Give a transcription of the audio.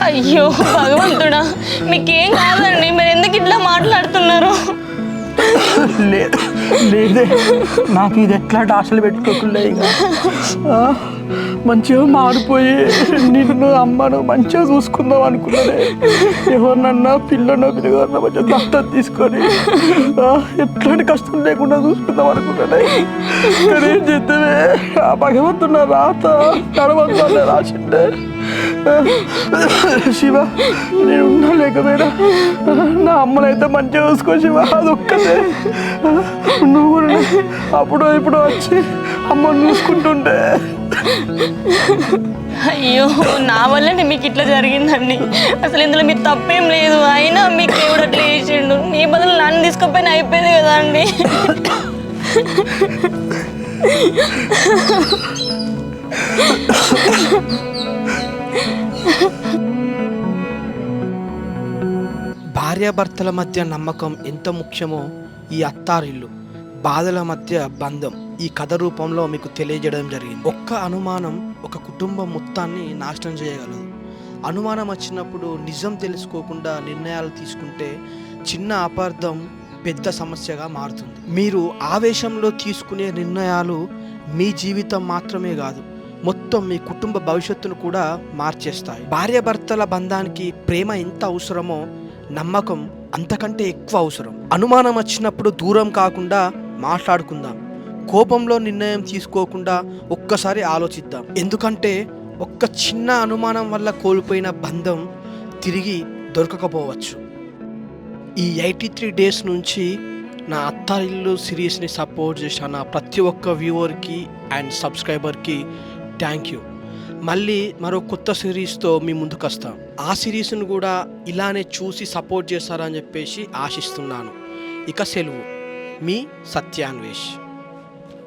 అయ్యో భగవంతుడా, మీకేం కాదండి, మీరు ఎందుకు ఇట్లా మాట్లాడుతున్నారు? లేదే, నాకు ఇది ఎట్లాంటి ఆశలు పెట్టుకోకుండా ఇక మంచిగా మారిపోయి నిన్ను అమ్మను మంచిగా చూసుకుందాం అనుకున్నానే. ఎవరినన్నా పిల్లనో పిల్లగారినో మంచిగా దత్తత తీసుకొని ఎట్లాంటి కష్టం లేకుండా చూసుకుందాం అనుకున్నానే. కానీ ఏం చేద్దామే, ఆ భగవంతుడు నా రాత నడవద్దానే రాసిండే. శివ, నేను ఉన్నా లేకపోయినా నా అమ్మనైతే మంచిగా చూసుకో శివ, అది ఒక్కటే. నువ్వు కూడా అప్పుడు ఇప్పుడు వచ్చి అమ్మని చూసుకుంటుంటే. అయ్యో, నా వల్లనే మీకు ఇట్లా జరిగిందండి. అసలు ఇందులో మీరు తప్పేం లేదు. అయినా మీకు దేవుడు అట్లా చేసిండు. మీ బదులు నన్ను తీసుకుపోయిన అయిపోయింది కదా అండి. భార్యాభర్తల మధ్య నమ్మకం ఎంత ముఖ్యమో ఈ అత్తారిల్లు బాధల మధ్య బంధం ఈ కథ రూపంలో మీకు తెలియజేయడం జరిగింది. ఒక్క అనుమానం ఒక కుటుంబం మొత్తాన్ని నాశనం చేయగలదు. అనుమానం వచ్చినప్పుడు నిజం తెలుసుకోకుండా నిర్ణయాలు తీసుకుంటే చిన్న అపార్థం పెద్ద సమస్యగా మారుతుంది. మీరు ఆవేశంలో తీసుకునే నిర్ణయాలు మీ జీవితం మాత్రమే కాదు, మొత్తం మీ కుటుంబ భవిష్యత్తును కూడా మార్చేస్తాయి. భార్యాభర్తల బంధానికి ప్రేమ ఎంత అవసరమో నమ్మకం అంతకంటే ఎక్కువ అవసరం. అనుమానం వచ్చినప్పుడు దూరం కాకుండా మాట్లాడుకుందాం. కోపంలో నిర్ణయం తీసుకోకుండా ఒక్కసారి ఆలోచిద్దాం. ఎందుకంటే ఒక్క చిన్న అనుమానం వల్ల కోల్పోయిన బంధం తిరిగి దొరకకపోవచ్చు. ఈ 83 డేస్ నుంచి నా అత్తారిల్లు సిరీస్ని సపోర్ట్ చేసిన నా ప్రతి ఒక్క వ్యూవర్కి అండ్ సబ్స్క్రైబర్కి థ్యాంక్ యూ. మళ్ళీ మరో కొత్త సిరీస్తో మీ ముందుకు వస్తాం. ఆ సిరీస్ను కూడా ఇలానే చూసి సపోర్ట్ చేస్తారని చెప్పేసి ఆశిస్తున్నాను. ఇక సెలవు, మీ సత్యాన్వేష్.